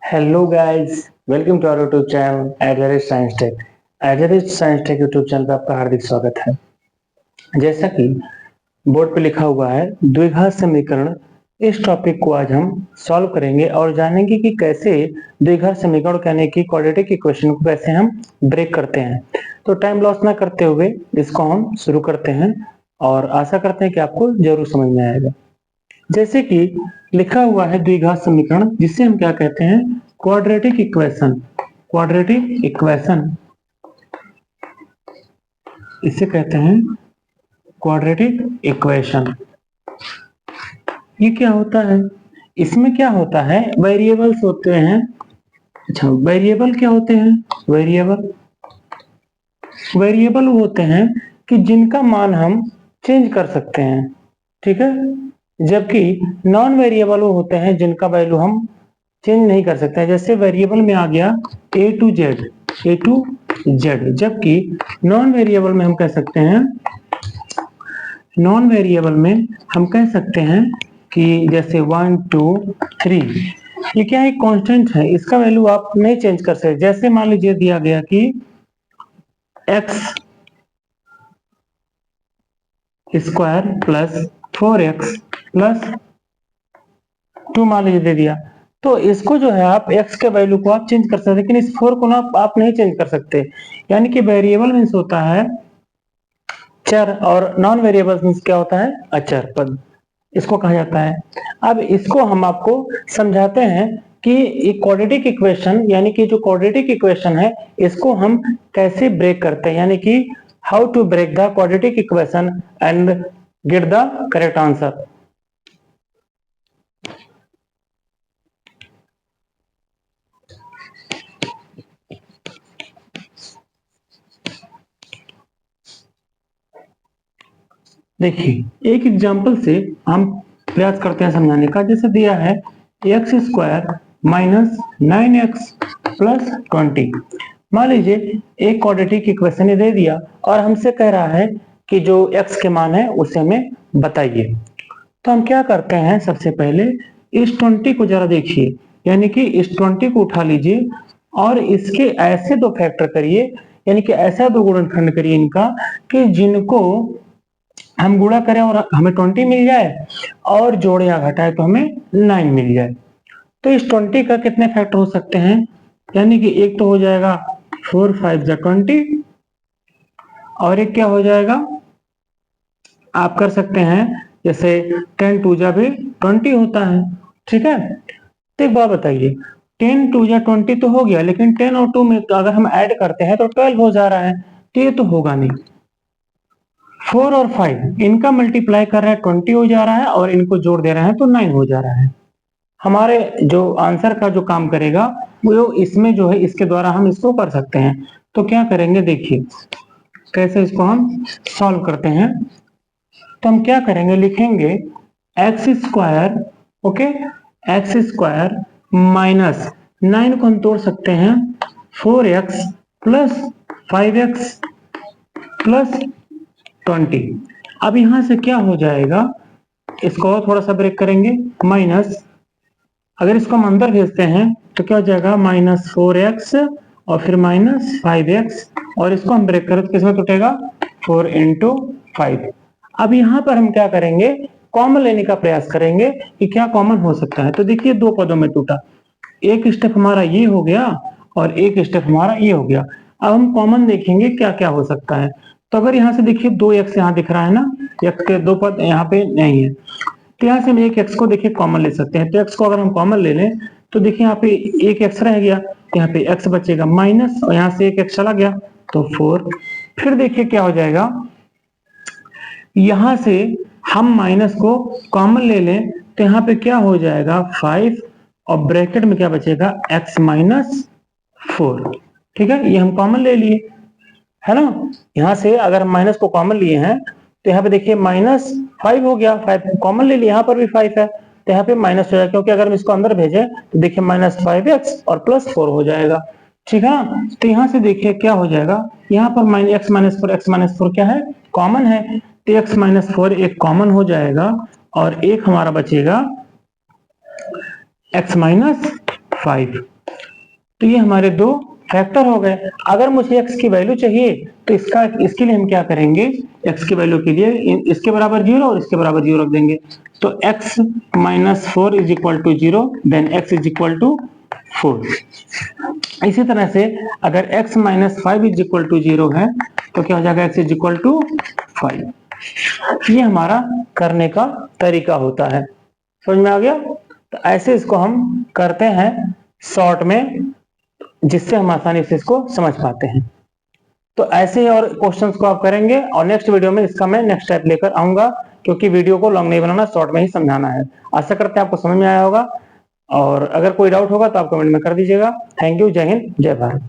Hello guys, welcome to our YouTube channel address science tech. Address science tech YouTube channel पर आपका हार्दिक स्वागत है। जैसा कि बोर्ड पे लिखा हुआ है द्विघात समीकरण, इस टॉपिक को आज हम सॉल्व करेंगे और जानेंगे कि कैसे द्विघात समीकरण यानी कि क्वाड्रेटिक इक्वेशन को कैसे हम ब्रेक करते हैं। तो टाइम लॉस ना करते हुए इसको हम शुरू करते हैं और आशा करते हैं कि आपको जरूर समझ में आएगा। जैसे कि लिखा हुआ है द्विघात समीकरण, जिसे हम क्या कहते हैं, क्वाड्रेटिक इक्वेशन। क्वाड्रेटिक इक्वेशन इसे कहते हैं क्वाड्रेटिक इक्वेशन। ये क्या होता है, इसमें क्या होता है, वेरिएबल्स होते हैं। अच्छा, वेरिएबल क्या होते हैं? वेरिएबल होते हैं कि जिनका मान हम चेंज कर सकते हैं, ठीक है। जबकि नॉन वेरिएबल वो होते हैं जिनका वैल्यू हम चेंज नहीं कर सकते हैं। जैसे वेरिएबल में आ गया ए टू जेड, जबकि नॉन वेरिएबल में हम कह सकते हैं, नॉन वेरिएबल में हम कह सकते हैं कि जैसे 1 2 3, ये क्या है, कांस्टेंट है, इसका वैल्यू आप नहीं चेंज कर सकते। जैसे मान लीजिए दिया गया कि x square plus 4x plus 2 मान लीजिए दे दिया, तो इसको जो है आप x के वैल्यू को आप चेंज कर सकते हैं, लेकिन इस 4 को ना आप नहीं चेंज कर सकते। यानी कि वेरिएबल मीन्स होता है चर और नॉन वेरिएबल मीन्स क्या होता है, अचर पद, इसको कहा जाता है। अब इसको हम आपको समझाते हैं कि क्वाड्रेटिक इक्वेशन यानी कि जो क्वाड्रेटिक इक्वेशन है इसको हम कैसे ब्रेक करते हैं, यानी कि how to break the quadratic equation and get the correct answer. देखिए एक एग्जांपल से हम प्रयास करते हैं समझाने का। जैसे दिया है x square minus 9x plus 20। मान लीजिए एक क्वाड्रेटिक इक्वेशन दे दिया और हमसे कह रहा है कि जो x के मान है उसे हमें बताइए। तो हम क्या करते हैं, सबसे पहले इस 20 को जरा देखिए, यानी कि इस 20 को उठा लीजिए और इसके ऐसे दो फैक्टर करिए, यानी कि ऐसा दो गुणनखंड करिए इनका कि जिनको हम गुणा करें और हमें 20 मिल जाए और जोड़े या घटाए तो हमें 9 मिल जाए। तो इस 20 का कितने फैक्टर हो सकते हैं, यानी कि एक तो हो जाएगा 4 5 जा 20 और एक क्या हो जाएगा, आप कर सकते हैं जैसे 10 2 जा भी 20 होता है, ठीक है। तो एक बात बताइए, 10 2 जा 20 तो हो गया, लेकिन 10 और 2 में अगर हम ऐड करते हैं तो 12 हो जा रहा है, तो ये तो होगा नहीं। 4 और 5 इनका मल्टीप्लाई कर रहा है 20 हो जा रहा है और इनको जोड़ दे रहे हैं तो 9 हो जा रहा है। हमारे जो आंसर का जो काम करेगा वो इसमें जो है, इसके द्वारा हम इसको कर सकते हैं। तो क्या करेंगे, देखिए कैसे इसको हम सॉल्व करते हैं। तो हम क्या करेंगे, लिखेंगे x square, okay, x square minus 9 को हम तोड़ सकते हैं 4x प्लस 5x प्लस 20। अब यहां से क्या हो जाएगा, इसको थोड़ा सा ब्रेक करेंगे, माइनस, अगर इसको हम अंदर भेजते हैं तो क्या हो जाएगा, -4x और फिर -5x, और इसको हम ब्रेक करें तो किसमें टूटेगा, 4 × 5। अब यहां पर हम क्या करेंगे, कॉमन लेने का प्रयास करेंगे कि क्या कॉमन हो सकता है। तो देखिए दो पदों में टूटा, एक स्टेप हमारा ये हो गया और एक स्टेप हमारा ये हो गया। अब हम कॉमन देखेंगे क्या क्या हो सकता है। तो अगर यहाँ से देखिए 2x यहाँ दिख रहा है ना, x के दो पद यहाँ पे नहीं है, तो यहाँ से हम एक x को देखिए कॉमन ले सकते हैं। तो x को अगर हम कॉमन ले लें तो देखिए यहाँ पे एक x रह गया, तो यहाँ पे x बचेगा माइनस, और यहाँ से एक x चला गया तो 4। फिर देखिए क्या हो जाएगा, यहाँ से हम माइनस को कॉमन ले लें तो यहाँ पे क्या हो जाएगा 5, और ब्रैकेट में क्या बचेगा x माइनस 4, ठीक है, ये हम कॉमन ले लिए है ना। यहाँ से अगर हम माइनस को कॉमन लिए हैं तो यहाँ पे देखिए -5 हो गया, 5 कॉमन ले लिया, यहाँ पर भी 5 है तो यहाँ पे माइनस हो जाएगा, क्योंकि अगर हम इसको अंदर भेजें तो देखिए -5x और +4 हो जाएगा, ठीक है ना। तो यहाँ से देखिए क्या हो जाएगा, यहाँ पर x -4 क्या है, कॉमन है, तो x -4 एक कॉमन हो जाएगा और एक हमारा बचेगा x -5। तो ये हमारे दो फैक्टर हो गए। अगर मुझे x की वैल्यू चाहिए तो इसके लिए हम क्या करेंगे, x की वैल्यू के लिए इसके बराबर 0 और इसके बराबर 0 रख देंगे। तो x minus 4 is equal to 0, then x is equal to 4। इसी तरह से अगर x minus 5 is equal to 0 है तो क्या हो जाएगा, x इज इक्वल टू 5। ये हमारा करने का तरीका होता है। समझ में आ गया? तो ऐसे इसको हम करते हैं शॉर्ट में, जिससे हम आसानी से इसको समझ पाते हैं। तो ऐसे और क्वेश्चंस को आप करेंगे और नेक्स्ट वीडियो में इसका मैं नेक्स्ट स्टेप लेकर आऊंगा, क्योंकि वीडियो को लॉन्ग नहीं बनाना, शॉर्ट में ही समझाना है। आशा करते हैं आपको समझ में आया होगा, और अगर कोई डाउट होगा तो आप कमेंट में कर दीजिएगा। Thank you. जय हिंद, जय भारत।